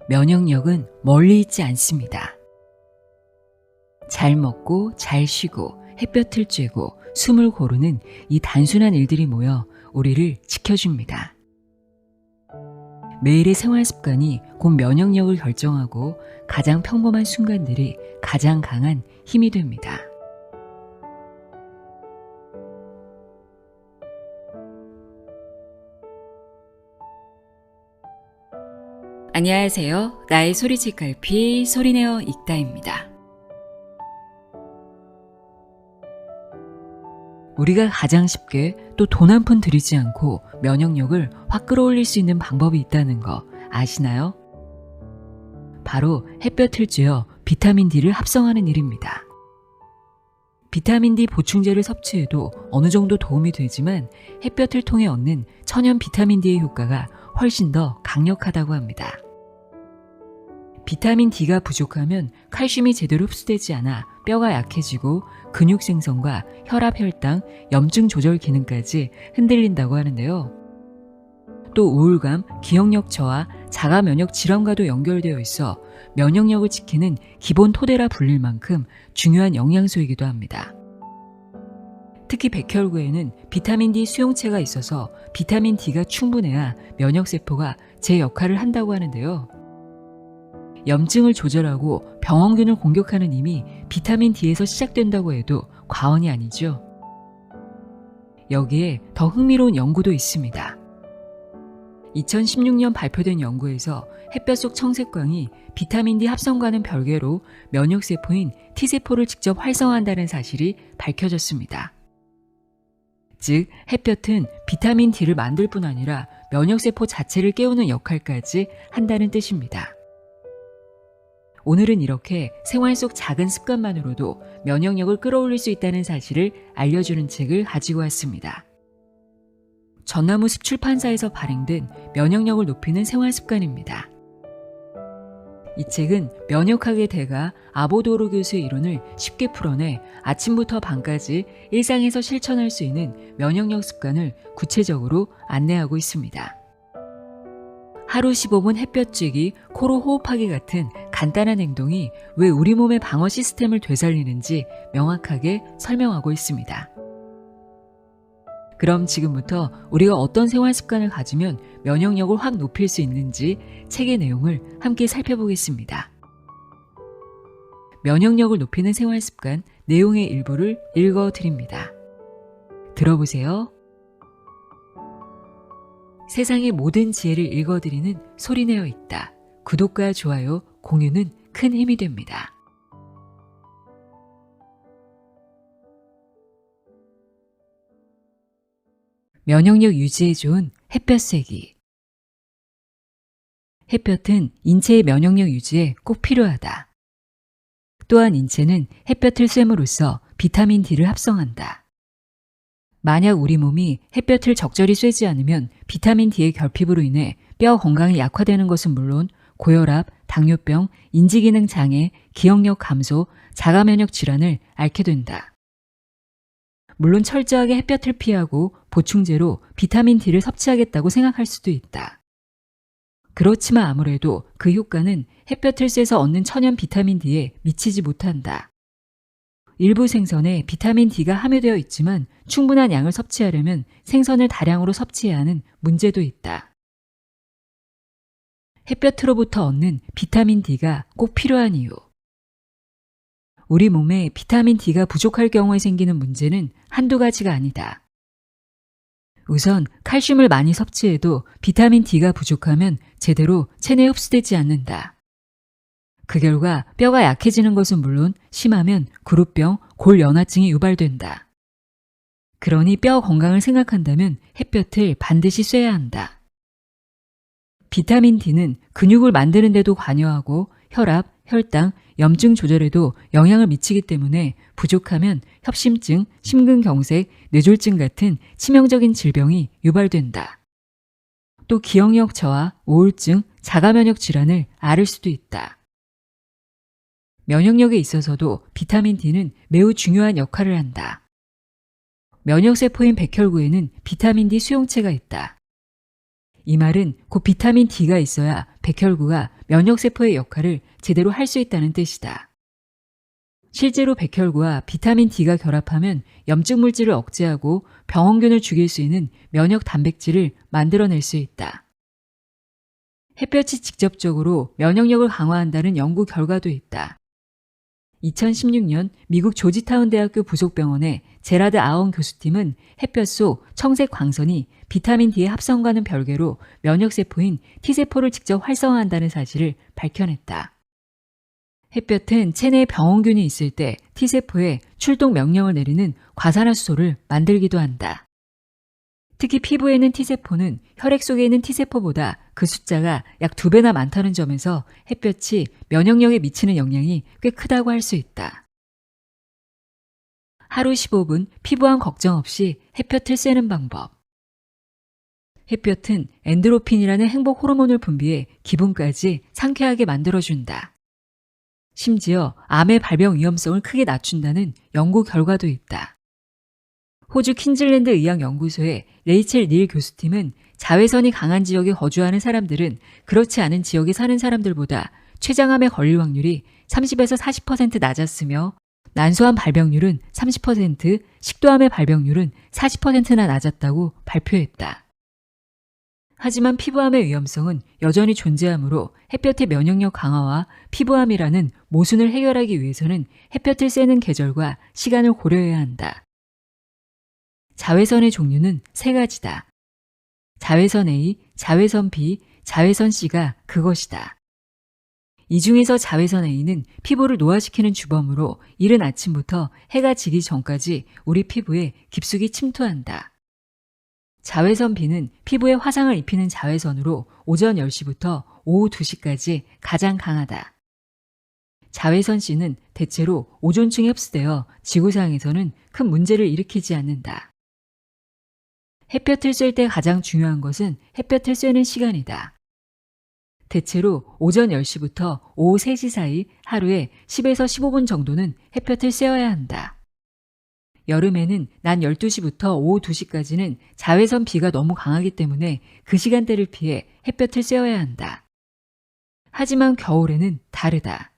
면역력은 멀리 있지 않습니다. 잘 먹고 잘 쉬고 햇볕을 쬐고 숨을 고르는 이 단순한 일들이 모여 우리를 지켜줍니다. 매일의 생활 습관이 곧 면역력을 결정하고 가장 평범한 순간들이 가장 강한 힘이 됩니다. 안녕하세요. 나의 소리책 갈피 소리내어 읽다입니다. 우리가 가장 쉽게 또 돈 한 푼 들이지 않고 면역력을 확 끌어올릴 수 있는 방법이 있다는 거 아시나요? 바로 햇볕을 쬐어 비타민 D를 합성하는 일입니다. 비타민 D 보충제를 섭취해도 어느 정도 도움이 되지만 햇볕을 통해 얻는 천연 비타민 D의 효과가 훨씬 더 강력하다고 합니다. 비타민 D가 부족하면 칼슘이 제대로 흡수되지 않아 뼈가 약해지고 근육 생성과 혈압, 혈당, 염증 조절 기능까지 흔들린다고 하는데요. 또 우울감, 기억력 저하, 자가 면역 질환과도 연결되어 있어 면역력을 지키는 기본 토대라 불릴 만큼 중요한 영양소이기도 합니다. 특히 백혈구에는 비타민 D 수용체가 있어서 비타민 D가 충분해야 면역세포가 제 역할을 한다고 하는데요. 염증을 조절하고 병원균을 공격하는 힘이 비타민 D에서 시작된다고 해도 과언이 아니죠. 여기에 더 흥미로운 연구도 있습니다. 2016년 발표된 연구에서 햇볕 속 청색광이 비타민 D 합성과는 별개로 면역세포인 T세포를 직접 활성화한다는 사실이 밝혀졌습니다. 즉, 햇볕은 비타민 D를 만들 뿐 아니라 면역세포 자체를 깨우는 역할까지 한다는 뜻입니다. 오늘은 이렇게 생활 속 작은 습관만으로도 면역력을 끌어올릴 수 있다는 사실을 알려주는 책을 가지고 왔습니다. 전나무 숲 출판사에서 발행된 면역력을 높이는 생활 습관입니다. 이 책은 면역학의 대가 아보도로 교수의 이론을 쉽게 풀어내 아침부터 밤까지 일상에서 실천할 수 있는 면역력 습관을 구체적으로 안내하고 있습니다. 하루 15분 햇볕 쬐기, 코로 호흡하기 같은 간단한 행동이 왜 우리 몸의 방어 시스템을 되살리는지 명확하게 설명하고 있습니다. 그럼 지금부터 우리가 어떤 생활 습관을 가지면 면역력을 확 높일 수 있는지 책의 내용을 함께 살펴보겠습니다. 면역력을 높이는 생활 습관 내용의 일부를 읽어드립니다. 들어보세요. 세상의 모든 지혜를 읽어드리는 소리내어 읽다. 구독과 좋아요, 공유는 큰 힘이 됩니다. 면역력 유지에 좋은 햇볕 쐬기. 햇볕은 인체의 면역력 유지에 꼭 필요하다. 또한 인체는 햇볕을 쐬므로써 비타민 D를 합성한다. 만약 우리 몸이 햇볕을 적절히 쐬지 않으면 비타민 D의 결핍으로 인해 뼈 건강이 약화되는 것은 물론 고혈압, 당뇨병, 인지기능 장애, 기억력 감소, 자가면역 질환을 앓게 된다. 물론 철저하게 햇볕을 피하고 보충제로 비타민 D를 섭취하겠다고 생각할 수도 있다. 그렇지만 아무래도 그 효과는 햇볕을 쐬서 얻는 천연 비타민 D에 미치지 못한다. 일부 생선에 비타민 D가 함유되어 있지만 충분한 양을 섭취하려면 생선을 다량으로 섭취해야 하는 문제도 있다. 햇볕으로부터 얻는 비타민 D가 꼭 필요한 이유. 우리 몸에 비타민 D가 부족할 경우에 생기는 문제는 한두 가지가 아니다. 우선 칼슘을 많이 섭취해도 비타민 D가 부족하면 제대로 체내에 흡수되지 않는다. 그 결과 뼈가 약해지는 것은 물론 심하면 구루병, 골연화증이 유발된다. 그러니 뼈 건강을 생각한다면 햇볕을 반드시 쐬야 한다. 비타민 D는 근육을 만드는 데도 관여하고 혈압, 혈당, 염증 조절에도 영향을 미치기 때문에 부족하면 협심증, 심근경색, 뇌졸중 같은 치명적인 질병이 유발된다. 또 기억력 저하, 우울증, 자가면역 질환을 앓을 수도 있다. 면역력에 있어서도 비타민 D는 매우 중요한 역할을 한다. 면역세포인 백혈구에는 비타민 D 수용체가 있다. 이 말은 곧 비타민 D가 있어야 백혈구가 면역세포의 역할을 제대로 할 수 있다는 뜻이다. 실제로 백혈구와 비타민 D가 결합하면 염증 물질을 억제하고 병원균을 죽일 수 있는 면역 단백질을 만들어낼 수 있다. 햇볕이 직접적으로 면역력을 강화한다는 연구 결과도 있다. 2016년 미국 조지타운 대학교 부속병원의 제라드 아언 교수팀은 햇볕 속 청색 광선이 비타민 D의 합성과는 별개로 면역세포인 T세포를 직접 활성화한다는 사실을 밝혀냈다. 햇볕은 체내에 병원균이 있을 때 T세포에 출동 명령을 내리는 과산화수소를 만들기도 한다. 특히 피부에 있는 T세포는 혈액 속에 있는 T세포보다 그 숫자가 약 2배나 많다는 점에서 햇볕이 면역력에 미치는 영향이 꽤 크다고 할 수 있다. 하루 15분 피부암 걱정 없이 햇볕을 쐬는 방법. 햇볕은 엔도르핀이라는 행복 호르몬을 분비해 기분까지 상쾌하게 만들어준다. 심지어 암의 발병 위험성을 크게 낮춘다는 연구 결과도 있다. 호주 퀸즐랜드 의학연구소의 레이첼 닐 교수팀은 자외선이 강한 지역에 거주하는 사람들은 그렇지 않은 지역에 사는 사람들보다 췌장암에 걸릴 확률이 30에서 40% 낮았으며 난소암 발병률은 30%, 식도암의 발병률은 40%나 낮았다고 발표했다. 하지만 피부암의 위험성은 여전히 존재하므로 햇볕의 면역력 강화와 피부암이라는 모순을 해결하기 위해서는 햇볕을 쐬는 계절과 시간을 고려해야 한다. 자외선의 종류는 3가지다. 자외선 A, 자외선 B, 자외선 C가 그것이다. 이 중에서 자외선 A는 피부를 노화시키는 주범으로 이른 아침부터 해가 지기 전까지 우리 피부에 깊숙이 침투한다. 자외선 B는 피부에 화상을 입히는 자외선으로 오전 10시부터 오후 2시까지 가장 강하다. 자외선 C는 대체로 오존층에 흡수되어 지구상에서는 큰 문제를 일으키지 않는다. 햇볕을 쐴 때 가장 중요한 것은 햇볕을 쐬는 시간이다. 대체로 오전 10시부터 오후 3시 사이 하루에 10에서 15분 정도는 햇볕을 쐬어야 한다. 여름에는 낮 12시부터 오후 2시까지는 자외선 B가 너무 강하기 때문에 그 시간대를 피해 햇볕을 쐬어야 한다. 하지만 겨울에는 다르다.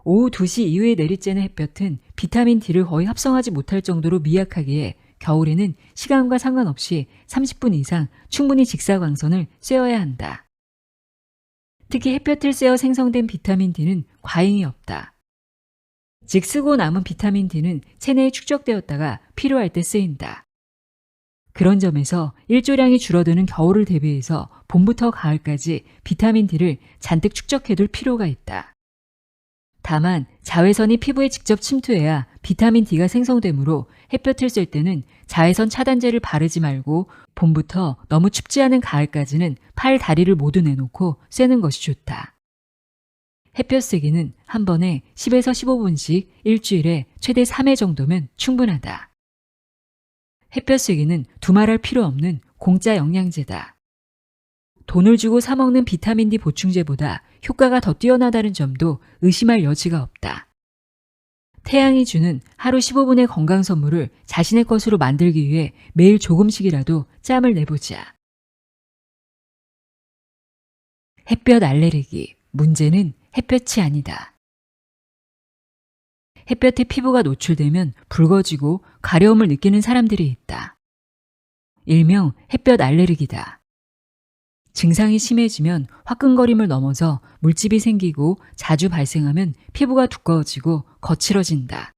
오후 2시 이후에 내리쬐는 햇볕은 비타민 D를 거의 합성하지 못할 정도로 미약하기에 겨울에는 시간과 상관없이 30분 이상 충분히 직사광선을 쐬어야 한다. 특히 햇볕을 쐬어 생성된 비타민 D는 과잉이 없다. 즉 쓰고 남은 비타민 D는 체내에 축적되었다가 필요할 때 쓰인다. 그런 점에서 일조량이 줄어드는 겨울을 대비해서 봄부터 가을까지 비타민 D를 잔뜩 축적해둘 필요가 있다. 다만 자외선이 피부에 직접 침투해야 비타민 D가 생성되므로 햇볕을 쐴 때는 자외선 차단제를 바르지 말고 봄부터 너무 춥지 않은 가을까지는 팔, 다리를 모두 내놓고 쐬는 것이 좋다. 햇볕 쐬기는 한 번에 10에서 15분씩 일주일에 최대 3회 정도면 충분하다. 햇볕 쐬기는 두말할 필요 없는 공짜 영양제다. 돈을 주고 사 먹는 비타민 D 보충제보다 효과가 더 뛰어나다는 점도 의심할 여지가 없다. 태양이 주는 하루 15분의 건강 선물을 자신의 것으로 만들기 위해 매일 조금씩이라도 짬을 내보자. 햇볕 알레르기. 문제는 햇볕이 아니다. 햇볕에 피부가 노출되면 붉어지고 가려움을 느끼는 사람들이 있다. 일명 햇볕 알레르기다. 증상이 심해지면 화끈거림을 넘어서 물집이 생기고 자주 발생하면 피부가 두꺼워지고 거칠어진다.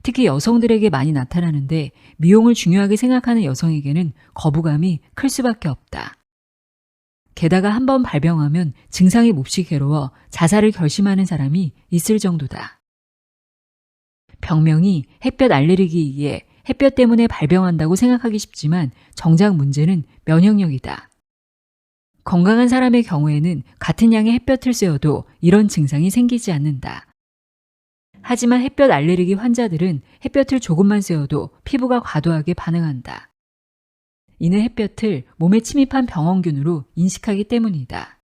특히 여성들에게 많이 나타나는데 미용을 중요하게 생각하는 여성에게는 거부감이 클 수밖에 없다. 게다가 한번 발병하면 증상이 몹시 괴로워 자살을 결심하는 사람이 있을 정도다. 병명이 햇볕 알레르기이기에 햇볕 때문에 발병한다고 생각하기 쉽지만 정작 문제는 면역력이다. 건강한 사람의 경우에는 같은 양의 햇볕을 쐬어도 이런 증상이 생기지 않는다. 하지만 햇볕 알레르기 환자들은 햇볕을 조금만 쐬어도 피부가 과도하게 반응한다. 이는 햇볕을 몸에 침입한 병원균으로 인식하기 때문이다.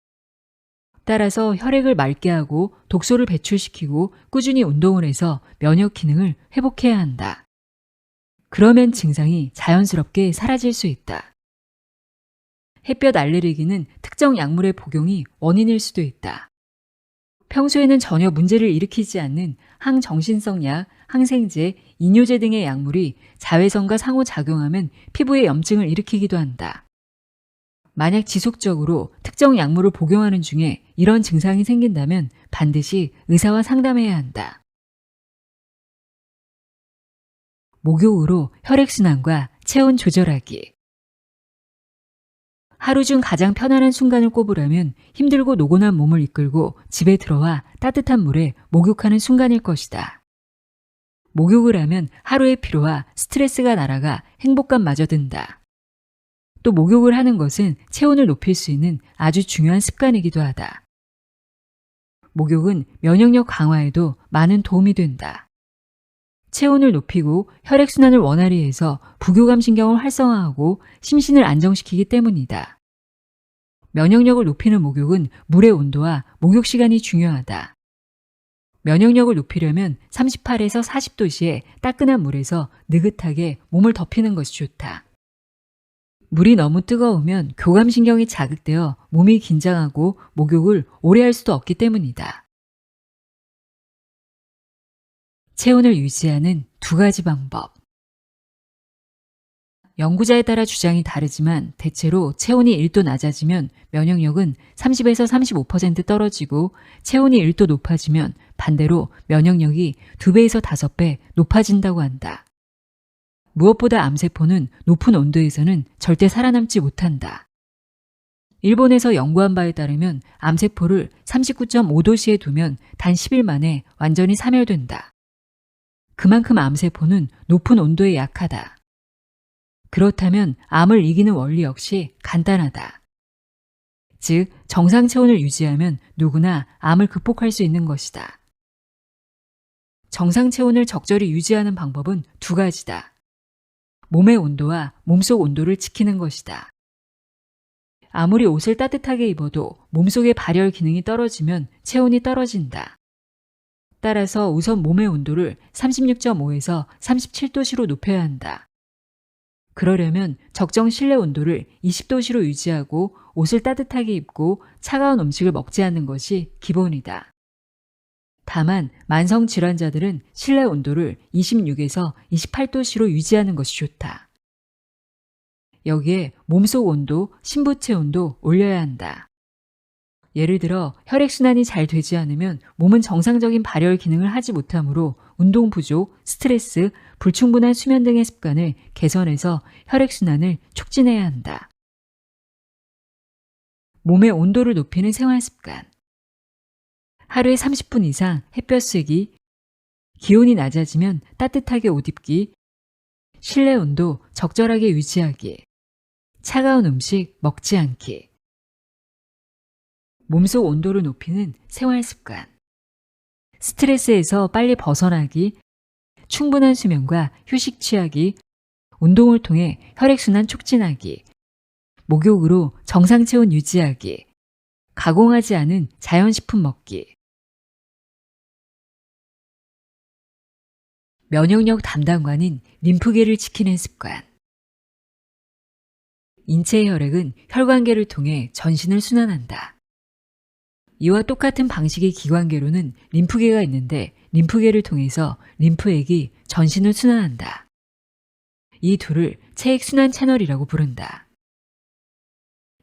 따라서 혈액을 맑게 하고 독소를 배출시키고 꾸준히 운동을 해서 면역 기능을 회복해야 한다. 그러면 증상이 자연스럽게 사라질 수 있다. 햇볕 알레르기는 특정 약물의 복용이 원인일 수도 있다. 평소에는 전혀 문제를 일으키지 않는 항정신성 약, 항생제, 이뇨제 등의 약물이 자외선과 상호작용하면 피부에 염증을 일으키기도 한다. 만약 지속적으로 특정 약물을 복용하는 중에 이런 증상이 생긴다면 반드시 의사와 상담해야 한다. 목욕으로 혈액순환과 체온 조절하기. 하루 중 가장 편안한 순간을 꼽으라면 힘들고 노곤한 몸을 이끌고 집에 들어와 따뜻한 물에 목욕하는 순간일 것이다. 목욕을 하면 하루의 피로와 스트레스가 날아가 행복감마저 든다. 또 목욕을 하는 것은 체온을 높일 수 있는 아주 중요한 습관이기도 하다. 목욕은 면역력 강화에도 많은 도움이 된다. 체온을 높이고 혈액순환을 원활히 해서 부교감 신경을 활성화하고 심신을 안정시키기 때문이다. 면역력을 높이는 목욕은 물의 온도와 목욕 시간이 중요하다. 면역력을 높이려면 38에서 40도씨의 따끈한 물에서 느긋하게 몸을 덮이는 것이 좋다. 물이 너무 뜨거우면 교감신경이 자극되어 몸이 긴장하고 목욕을 오래 할 수도 없기 때문이다. 체온을 유지하는 두 가지 방법. 연구자에 따라 주장이 다르지만 대체로 체온이 1도 낮아지면 면역력은 30에서 35% 떨어지고 체온이 1도 높아지면 반대로 면역력이 2배에서 5배 높아진다고 한다. 무엇보다 암세포는 높은 온도에서는 절대 살아남지 못한다. 일본에서 연구한 바에 따르면 암세포를 39.5도씨에 두면 단 10일 만에 완전히 사멸된다. 그만큼 암세포는 높은 온도에 약하다. 그렇다면 암을 이기는 원리 역시 간단하다. 즉, 정상 체온을 유지하면 누구나 암을 극복할 수 있는 것이다. 정상 체온을 적절히 유지하는 방법은 두 가지다. 몸의 온도와 몸속 온도를 지키는 것이다. 아무리 옷을 따뜻하게 입어도 몸속의 발열 기능이 떨어지면 체온이 떨어진다. 따라서 우선 몸의 온도를 36.5에서 37도씨로 높여야 한다. 그러려면 적정 실내 온도를 20도씨로 유지하고 옷을 따뜻하게 입고 차가운 음식을 먹지 않는 것이 기본이다. 다만 만성 질환자들은 실내 온도를 26에서 28도씨로 유지하는 것이 좋다. 여기에 몸속 온도, 심부체 온도 올려야 한다. 예를 들어 혈액순환이 잘 되지 않으면 몸은 정상적인 발열 기능을 하지 못하므로 운동 부족, 스트레스, 불충분한 수면 등의 습관을 개선해서 혈액순환을 촉진해야 한다. 몸의 온도를 높이는 생활 습관. 하루에 30분 이상 햇볕 쐬기, 기온이 낮아지면 따뜻하게 옷 입기, 실내 온도 적절하게 유지하기, 차가운 음식 먹지 않기. 몸속 온도를 높이는 생활 습관. 스트레스에서 빨리 벗어나기, 충분한 수면과 휴식 취하기, 운동을 통해 혈액순환 촉진하기, 목욕으로 정상 체온 유지하기, 가공하지 않은 자연식품 먹기. 면역력 담당관인 림프계를 지키는 습관. 인체의 혈액은 혈관계를 통해 전신을 순환한다. 이와 똑같은 방식의 기관계로는 림프계가 있는데 림프계를 통해서 림프액이 전신을 순환한다. 이 둘을 체액순환 채널이라고 부른다.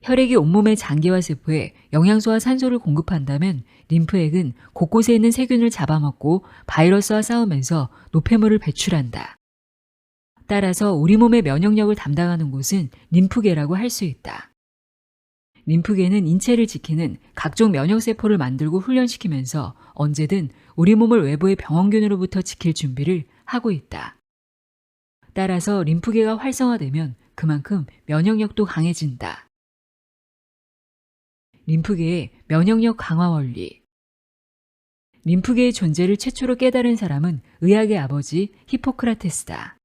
혈액이 온몸의 장기와 세포에 영양소와 산소를 공급한다면 림프액은 곳곳에 있는 세균을 잡아먹고 바이러스와 싸우면서 노폐물을 배출한다. 따라서 우리 몸의 면역력을 담당하는 곳은 림프계라고 할 수 있다. 림프계는 인체를 지키는 각종 면역세포를 만들고 훈련시키면서 언제든 우리 몸을 외부의 병원균으로부터 지킬 준비를 하고 있다. 따라서 림프계가 활성화되면 그만큼 면역력도 강해진다. 림프계의 면역력 강화 원리. 림프계의 존재를 최초로 깨달은 사람은 의학의 아버지 히포크라테스다.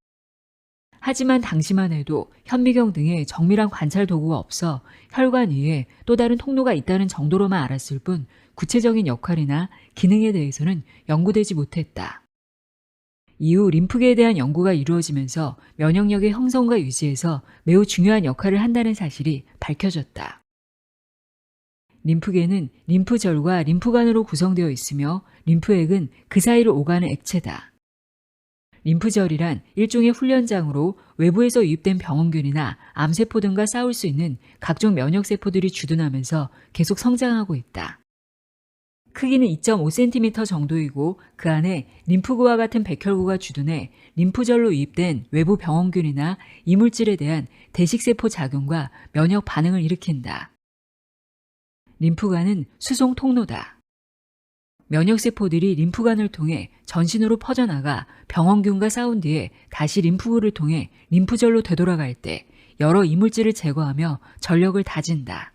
하지만 당시만 해도 현미경 등의 정밀한 관찰 도구가 없어 혈관 위에 또 다른 통로가 있다는 정도로만 알았을 뿐 구체적인 역할이나 기능에 대해서는 연구되지 못했다. 이후 림프계에 대한 연구가 이루어지면서 면역력의 형성과 유지에서 매우 중요한 역할을 한다는 사실이 밝혀졌다. 림프계는 림프절과 림프관으로 구성되어 있으며 림프액은 그 사이로 오가는 액체다. 림프절이란 일종의 훈련장으로 외부에서 유입된 병원균이나 암세포 등과 싸울 수 있는 각종 면역세포들이 주둔하면서 계속 성장하고 있다. 크기는 2.5cm 정도이고 그 안에 림프구와 같은 백혈구가 주둔해 림프절로 유입된 외부 병원균이나 이물질에 대한 대식세포 작용과 면역 반응을 일으킨다. 림프관은 수송 통로다. 면역세포들이 림프관을 통해 전신으로 퍼져나가 병원균과 싸운 뒤에 다시 림프구를 통해 림프절로 되돌아갈 때 여러 이물질을 제거하며 전력을 다진다.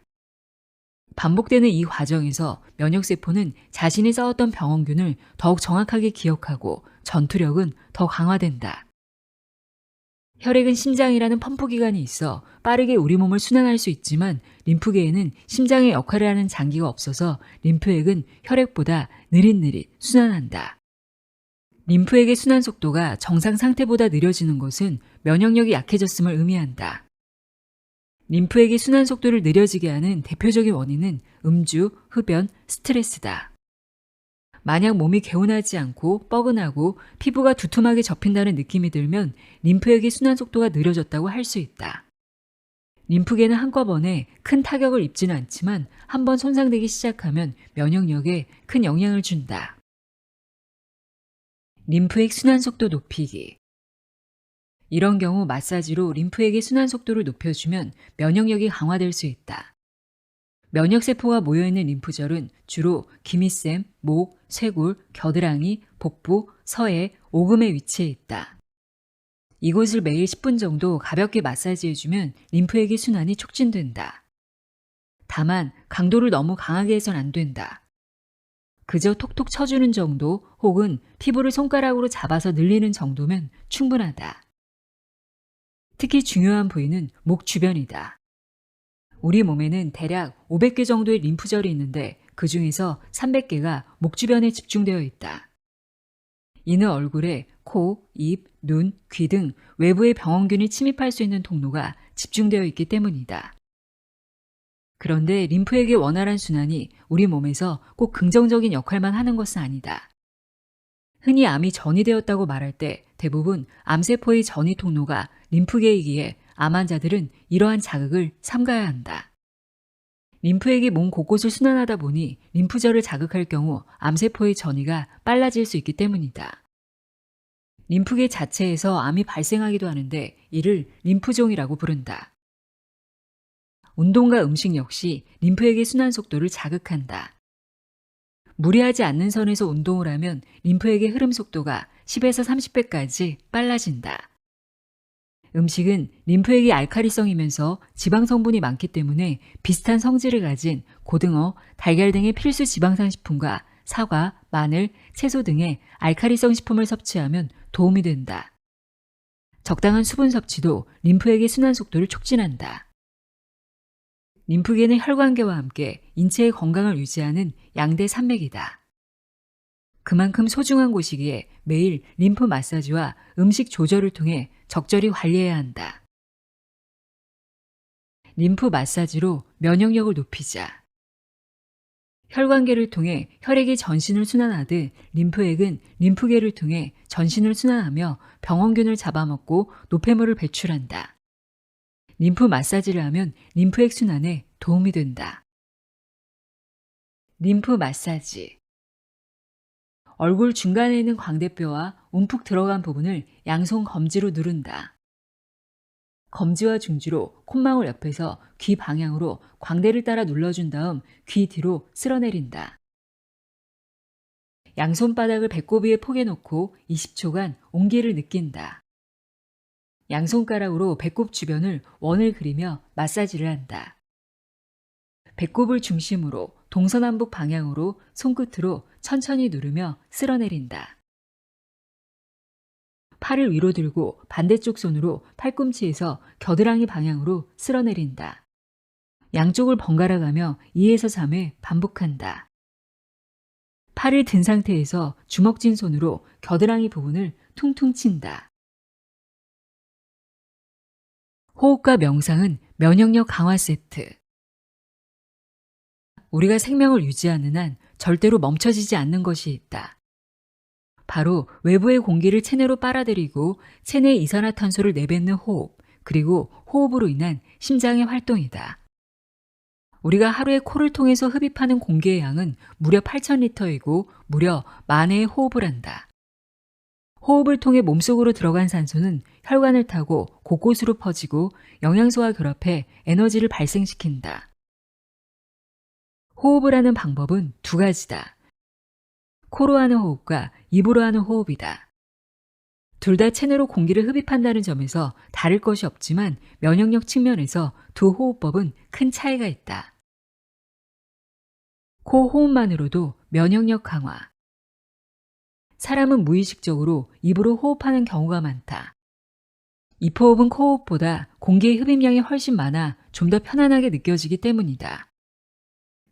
반복되는 이 과정에서 면역세포는 자신이 싸웠던 병원균을 더욱 정확하게 기억하고 전투력은 더 강화된다. 혈액은 심장이라는 펌프기관이 있어 빠르게 우리 몸을 순환할 수 있지만 림프계에는 심장의 역할을 하는 장기가 없어서 림프액은 혈액보다 느릿느릿 순환한다. 림프액의 순환 속도가 정상 상태보다 느려지는 것은 면역력이 약해졌음을 의미한다. 림프액의 순환 속도를 느려지게 하는 대표적인 원인은 음주, 흡연, 스트레스다. 만약 몸이 개운하지 않고 뻐근하고 피부가 두툼하게 접힌다는 느낌이 들면 림프액의 순환 속도가 느려졌다고 할 수 있다. 림프계는 한꺼번에 큰 타격을 입지는 않지만 한번 손상되기 시작하면 면역력에 큰 영향을 준다. 림프액 순환 속도 높이기. 이런 경우 마사지로 림프액의 순환 속도를 높여주면 면역력이 강화될 수 있다. 면역세포가 모여있는 림프절은 주로 기미샘, 목, 쇄골, 겨드랑이, 복부, 서해, 오금에 위치해 있다. 이곳을 매일 10분 정도 가볍게 마사지해주면 림프액의 순환이 촉진된다. 다만 강도를 너무 강하게 해선 안 된다. 그저 톡톡 쳐주는 정도 혹은 피부를 손가락으로 잡아서 늘리는 정도면 충분하다. 특히 중요한 부위는 목 주변이다. 우리 몸에는 대략 500개 정도의 림프절이 있는데 그 중에서 300개가 목 주변에 집중되어 있다. 이는 얼굴에 코, 입, 눈, 귀 등 외부의 병원균이 침입할 수 있는 통로가 집중되어 있기 때문이다. 그런데 림프액의 원활한 순환이 우리 몸에서 꼭 긍정적인 역할만 하는 것은 아니다. 흔히 암이 전이되었다고 말할 때 대부분 암세포의 전이 통로가 림프계이기에 암 환자들은 이러한 자극을 삼가야 한다. 림프액이 몸 곳곳을 순환하다 보니 림프절을 자극할 경우 암세포의 전이가 빨라질 수 있기 때문이다. 림프계 자체에서 암이 발생하기도 하는데 이를 림프종이라고 부른다. 운동과 음식 역시 림프액의 순환 속도를 자극한다. 무리하지 않는 선에서 운동을 하면 림프액의 흐름 속도가 10에서 30배까지 빨라진다. 음식은 림프액이 알칼리성이면서 지방 성분이 많기 때문에 비슷한 성질을 가진 고등어, 달걀 등의 필수 지방산 식품과 사과, 마늘, 채소 등의 알칼리성 식품을 섭취하면 도움이 된다. 적당한 수분 섭취도 림프액의 순환 속도를 촉진한다. 림프계는 혈관계와 함께 인체의 건강을 유지하는 양대 산맥이다. 그만큼 소중한 곳이기에 매일 림프 마사지와 음식 조절을 통해 적절히 관리해야 한다. 림프 마사지로 면역력을 높이자. 혈관계를 통해 혈액이 전신을 순환하듯 림프액은 림프계를 통해 전신을 순환하며 병원균을 잡아먹고 노폐물을 배출한다. 림프 마사지를 하면 림프액 순환에 도움이 된다. 림프 마사지. 얼굴 중간에 있는 광대뼈와 움푹 들어간 부분을 양손 검지로 누른다. 검지와 중지로 콧망울 옆에서 귀 방향으로 광대를 따라 눌러준 다음 귀 뒤로 쓸어내린다. 양손바닥을 배꼽 위에 포개놓고 20초간 온기를 느낀다. 양손가락으로 배꼽 주변을 원을 그리며 마사지를 한다. 배꼽을 중심으로 동서남북 방향으로 손끝으로 천천히 누르며 쓸어내린다. 팔을 위로 들고 반대쪽 손으로 팔꿈치에서 겨드랑이 방향으로 쓸어내린다. 양쪽을 번갈아 가며 2에서 3회 반복한다. 팔을 든 상태에서 주먹진 손으로 겨드랑이 부분을 퉁퉁 친다. 호흡과 명상은 면역력 강화 세트. 우리가 생명을 유지하는 한 절대로 멈춰지지 않는 것이 있다. 바로 외부의 공기를 체내로 빨아들이고 체내 이산화탄소를 내뱉는 호흡, 그리고 호흡으로 인한 심장의 활동이다. 우리가 하루에 코를 통해서 흡입하는 공기의 양은 무려 8,000리터이고 무려 만 회의 호흡을 한다. 호흡을 통해 몸속으로 들어간 산소는 혈관을 타고 곳곳으로 퍼지고 영양소와 결합해 에너지를 발생시킨다. 호흡을 하는 방법은 두 가지다. 코로 하는 호흡과 입으로 하는 호흡이다. 둘 다 체내로 공기를 흡입한다는 점에서 다를 것이 없지만 면역력 측면에서 두 호흡법은 큰 차이가 있다. 코 호흡만으로도 면역력 강화. 사람은 무의식적으로 입으로 호흡하는 경우가 많다. 입호흡은 코호흡보다 공기의 흡입량이 훨씬 많아 좀 더 편안하게 느껴지기 때문이다.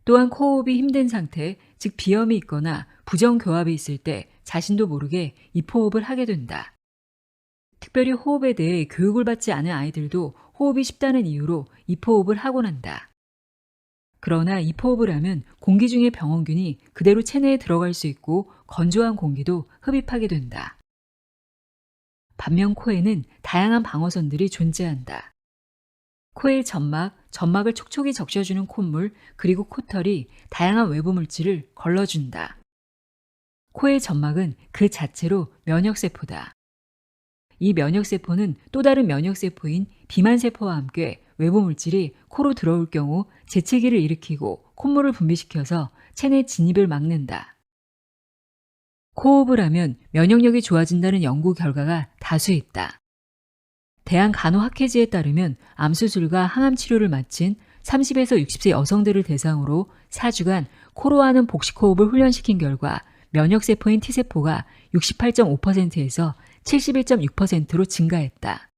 또한 코호흡이 힘든 상태, 즉 비염이 있거나 부정교합이 있을 때 자신도 모르게 입호흡을 하게 된다. 특별히 호흡에 대해 교육을 받지 않은 아이들도 호흡이 쉽다는 이유로 입호흡을 하곤 한다. 그러나 입호흡을 하면 공기 중의 병원균이 그대로 체내에 들어갈 수 있고 건조한 공기도 흡입하게 된다. 반면 코에는 다양한 방어선들이 존재한다. 코의 점막을 촉촉히 적셔주는 콧물, 그리고 코털이 다양한 외부 물질을 걸러준다. 코의 점막은 그 자체로 면역세포다. 이 면역세포는 또 다른 면역세포인 비만세포와 함께 외부 물질이 코로 들어올 경우 재채기를 일으키고 콧물을 분비시켜서 체내 진입을 막는다. 코호흡을 하면 면역력이 좋아진다는 연구 결과가 다수 있다. 대한간호학회지에 따르면 암수술과 항암치료를 마친 30에서 60세 여성들을 대상으로 4주간 코로 하는 복식호흡을 훈련시킨 결과 면역세포인 T세포가 68.5%에서 71.6%로 증가했다.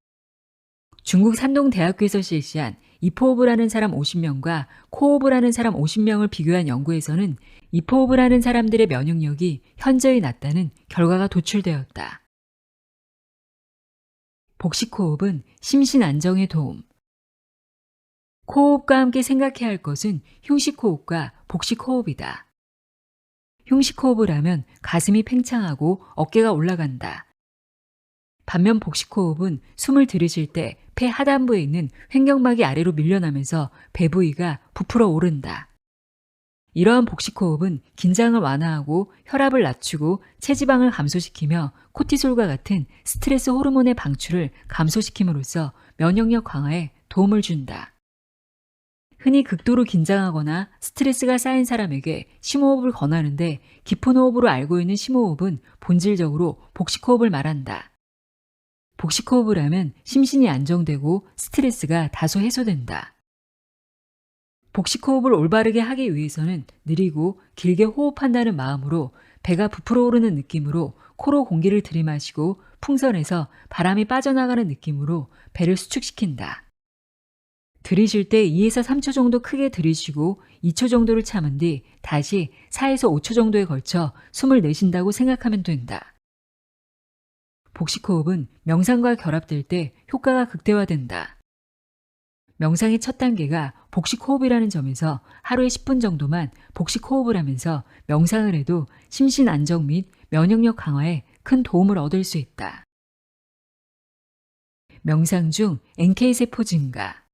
중국 산동대학교에서 실시한 입호흡을 하는 사람 50명과 코호흡을 하는 사람 50명을 비교한 연구에서는 입호흡을 하는 사람들의 면역력이 현저히 낮다는 결과가 도출되었다. 복식호흡은 심신 안정에 도움. 코호흡과 함께 생각해야 할 것은 흉식호흡과 복식호흡이다. 흉식호흡을 하면 가슴이 팽창하고 어깨가 올라간다. 반면 복식호흡은 숨을 들이쉴 때 폐 하단부에 있는 횡격막이 아래로 밀려나면서 배 부위가 부풀어 오른다. 이러한 복식호흡은 긴장을 완화하고 혈압을 낮추고 체지방을 감소시키며 코티솔과 같은 스트레스 호르몬의 방출을 감소시킴으로써 면역력 강화에 도움을 준다. 흔히 극도로 긴장하거나 스트레스가 쌓인 사람에게 심호흡을 권하는데 깊은 호흡으로 알고 있는 심호흡은 본질적으로 복식호흡을 말한다. 복식호흡을 하면 심신이 안정되고 스트레스가 다소 해소된다. 복식호흡을 올바르게 하기 위해서는 느리고 길게 호흡한다는 마음으로 배가 부풀어 오르는 느낌으로 코로 공기를 들이마시고 풍선에서 바람이 빠져나가는 느낌으로 배를 수축시킨다. 들이쉴 때 2에서 3초 정도 크게 들이쉬고 2초 정도를 참은 뒤 다시 4에서 5초 정도에 걸쳐 숨을 내쉰다고 생각하면 된다. 복식호흡은 명상과 결합될 때 효과가 극대화된다. 명상의 첫 단계가 복식호흡이라는 점에서 하루에 10분 정도만 복식호흡을 하면서 명상을 해도 심신 안정 및 면역력 강화에 큰 도움을 얻을 수 있다. 명상 중 NK세포 증가.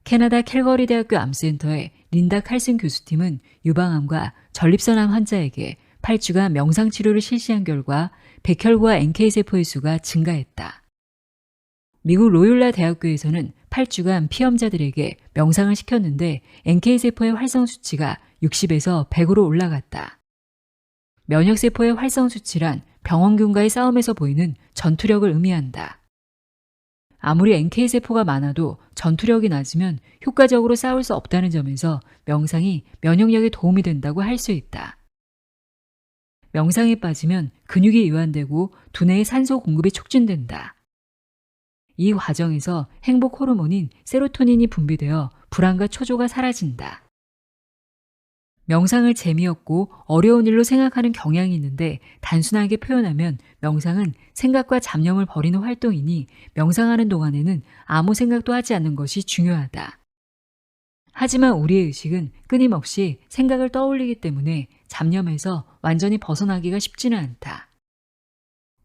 캐나다 캘거리 대학교 암센터의 린다 칼슨 교수팀은 유방암과 전립선암 환자에게 8주간 명상 치료를 실시한 결과 백혈구와 NK세포의 수가 증가했다. 미국 로욜라 대학교에서는 8주간 피험자들에게 명상을 시켰는데 NK세포의 활성 수치가 60에서 100으로 올라갔다. 면역세포의 활성 수치란 병원균과의 싸움에서 보이는 전투력을 의미한다. 아무리 NK세포가 많아도 전투력이 낮으면 효과적으로 싸울 수 없다는 점에서 명상이 면역력에 도움이 된다고 할 수 있다. 명상에 빠지면 근육이 이완되고 두뇌의 산소 공급이 촉진된다. 이 과정에서 행복 호르몬인 세로토닌이 분비되어 불안과 초조가 사라진다. 명상을 재미없고 어려운 일로 생각하는 경향이 있는데 단순하게 표현하면 명상은 생각과 잡념을 버리는 활동이니 명상하는 동안에는 아무 생각도 하지 않는 것이 중요하다. 하지만 우리의 의식은 끊임없이 생각을 떠올리기 때문에 잡념에서 완전히 벗어나기가 쉽지는 않다.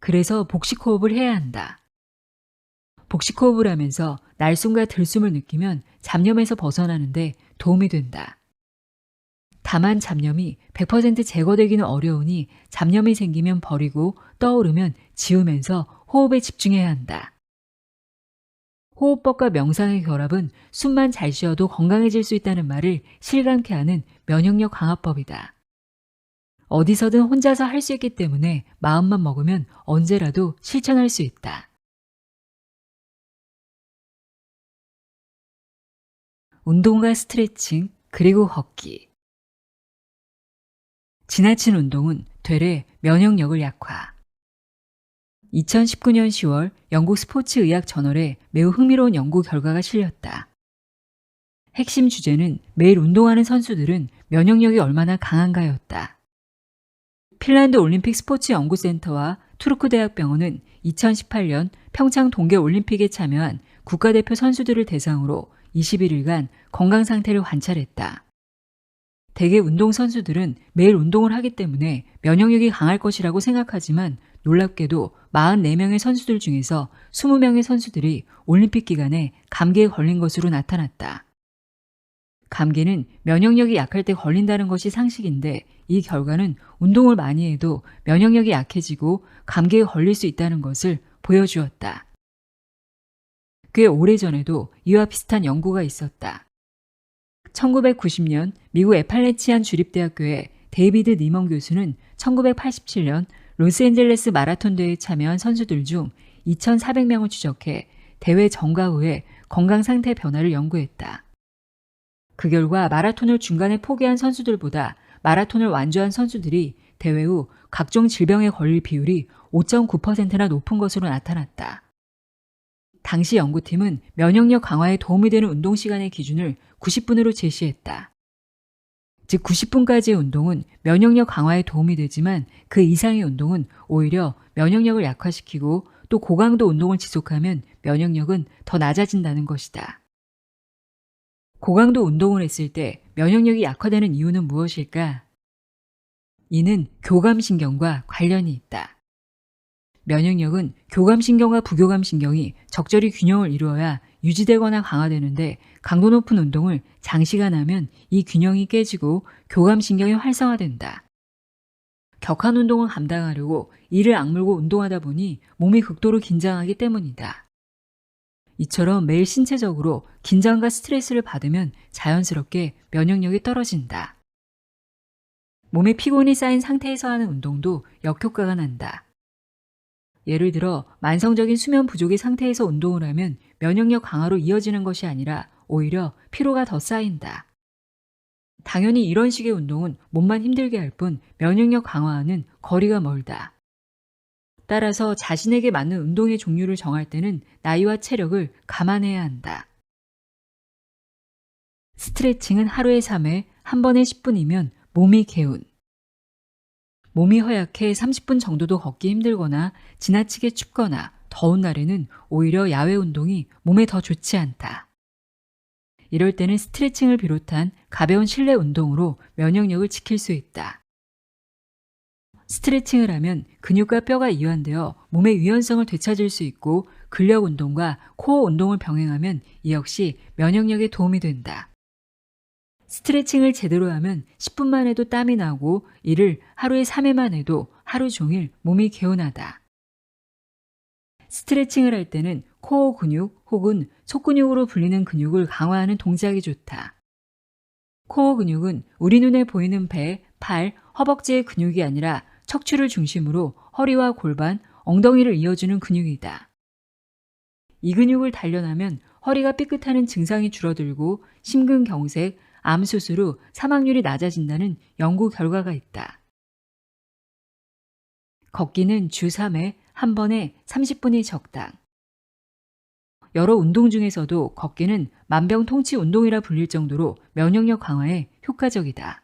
그래서 복식호흡을 해야 한다. 복식호흡을 하면서 날숨과 들숨을 느끼면 잡념에서 벗어나는데 도움이 된다. 다만 잡념이 100% 제거되기는 어려우니 잡념이 생기면 버리고 떠오르면 지우면서 호흡에 집중해야 한다. 호흡법과 명상의 결합은 숨만 잘 쉬어도 건강해질 수 있다는 말을 실감케 하는 면역력 강화법이다. 어디서든 혼자서 할 수 있기 때문에 마음만 먹으면 언제라도 실천할 수 있다. 운동과 스트레칭, 그리고 걷기. 지나친 운동은 되레 면역력을 약화. 2019년 10월 영국 스포츠의학 저널에 매우 흥미로운 연구 결과가 실렸다. 핵심 주제는 매일 운동하는 선수들은 면역력이 얼마나 강한가였다. 핀란드 올림픽 스포츠 연구센터와 투르크 대학병원은 2018년 평창 동계올림픽에 참여한 국가대표 선수들을 대상으로 21일간 건강 상태를 관찰했다. 대개 운동선수들은 매일 운동을 하기 때문에 면역력이 강할 것이라고 생각하지만 놀랍게도 44명의 선수들 중에서 20명의 선수들이 올림픽 기간에 감기에 걸린 것으로 나타났다. 감기는 면역력이 약할 때 걸린다는 것이 상식인데 이 결과는 운동을 많이 해도 면역력이 약해지고 감기에 걸릴 수 있다는 것을 보여주었다. 꽤 오래전에도 이와 비슷한 연구가 있었다. 1990년 미국 애팔레치안 주립대학교의 데이비드 니먼 교수는 1987년 로스앤젤레스 마라톤 대회에 참여한 선수들 중 2,400명을 추적해 대회 전과 후의 건강 상태 변화를 연구했다. 그 결과 마라톤을 중간에 포기한 선수들보다 마라톤을 완주한 선수들이 대회 후 각종 질병에 걸릴 비율이 5.9%나 높은 것으로 나타났다. 당시 연구팀은 면역력 강화에 도움이 되는 운동 시간의 기준을 90분으로 제시했다. 즉 90분까지의 운동은 면역력 강화에 도움이 되지만 그 이상의 운동은 오히려 면역력을 약화시키고 또 고강도 운동을 지속하면 면역력은 더 낮아진다는 것이다. 고강도 운동을 했을 때 면역력이 약화되는 이유는 무엇일까? 이는 교감신경과 관련이 있다. 면역력은 교감신경과 부교감신경이 적절히 균형을 이루어야 유지되거나 강화되는데 강도 높은 운동을 장시간 하면 이 균형이 깨지고 교감신경이 활성화된다. 격한 운동을 감당하려고 이를 악물고 운동하다 보니 몸이 극도로 긴장하기 때문이다. 이처럼 매일 신체적으로 긴장과 스트레스를 받으면 자연스럽게 면역력이 떨어진다. 몸에 피곤이 쌓인 상태에서 하는 운동도 역효과가 난다. 예를 들어 만성적인 수면 부족의 상태에서 운동을 하면 면역력 강화로 이어지는 것이 아니라 오히려 피로가 더 쌓인다. 당연히 이런 식의 운동은 몸만 힘들게 할 뿐 면역력 강화와는 거리가 멀다. 따라서 자신에게 맞는 운동의 종류를 정할 때는 나이와 체력을 감안해야 한다. 스트레칭은 하루에 3회, 한 번에 10분이면 몸이 개운. 몸이 허약해 30분 정도도 걷기 힘들거나 지나치게 춥거나 더운 날에는 오히려 야외 운동이 몸에 더 좋지 않다. 이럴 때는 스트레칭을 비롯한 가벼운 실내 운동으로 면역력을 지킬 수 있다. 스트레칭을 하면 근육과 뼈가 이완되어 몸의 유연성을 되찾을 수 있고 근력 운동과 코어 운동을 병행하면 이 역시 면역력에 도움이 된다. 스트레칭을 제대로 하면 10분만 해도 땀이 나고 이를 하루에 3회만 해도 하루 종일 몸이 개운하다. 스트레칭을 할 때는 코어 근육 혹은 속근육으로 불리는 근육을 강화하는 동작이 좋다. 코어 근육은 우리 눈에 보이는 배, 팔, 허벅지의 근육이 아니라 척추를 중심으로 허리와 골반, 엉덩이를 이어주는 근육이다. 이 근육을 단련하면 허리가 삐끗하는 증상이 줄어들고 심근경색, 암 수술 후 사망률이 낮아진다는 연구 결과가 있다. 걷기는 주 3회, 한 번에 30분이 적당. 여러 운동 중에서도 걷기는 만병통치 운동이라 불릴 정도로 면역력 강화에 효과적이다.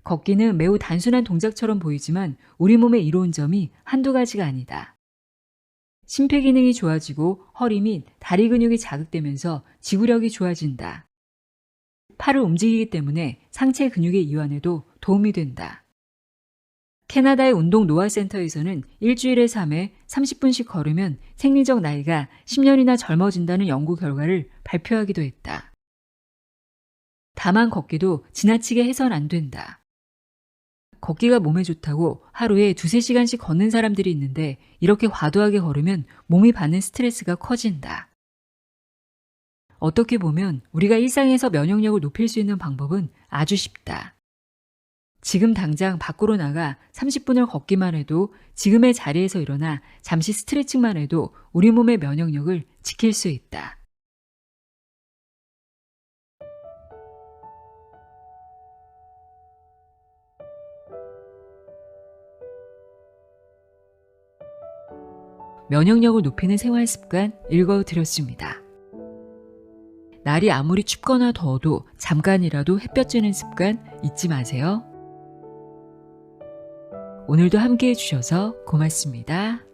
걷기는 매우 단순한 동작처럼 보이지만 우리 몸에 이로운 점이 한두 가지가 아니다. 심폐기능이 좋아지고 허리 및 다리 근육이 자극되면서 지구력이 좋아진다. 팔을 움직이기 때문에 상체 근육의 이완에도 도움이 된다. 캐나다의 운동 노화센터에서는 일주일에 3회 30분씩 걸으면 생리적 나이가 10년이나 젊어진다는 연구 결과를 발표하기도 했다. 다만 걷기도 지나치게 해선 안 된다. 걷기가 몸에 좋다고 하루에 2-3시간씩 걷는 사람들이 있는데 이렇게 과도하게 걸으면 몸이 받는 스트레스가 커진다. 어떻게 보면 우리가 일상에서 면역력을 높일 수 있는 방법은 아주 쉽다. 지금 당장 밖으로 나가 30분을 걷기만 해도 지금의 자리에서 일어나 잠시 스트레칭만 해도 우리 몸의 면역력을 지킬 수 있다. 면역력을 높이는 생활 습관 읽어드렸습니다. 날이 아무리 춥거나 더워도 잠깐이라도 햇볕 쬐는 습관 잊지 마세요. 오늘도 함께해 주셔서 고맙습니다.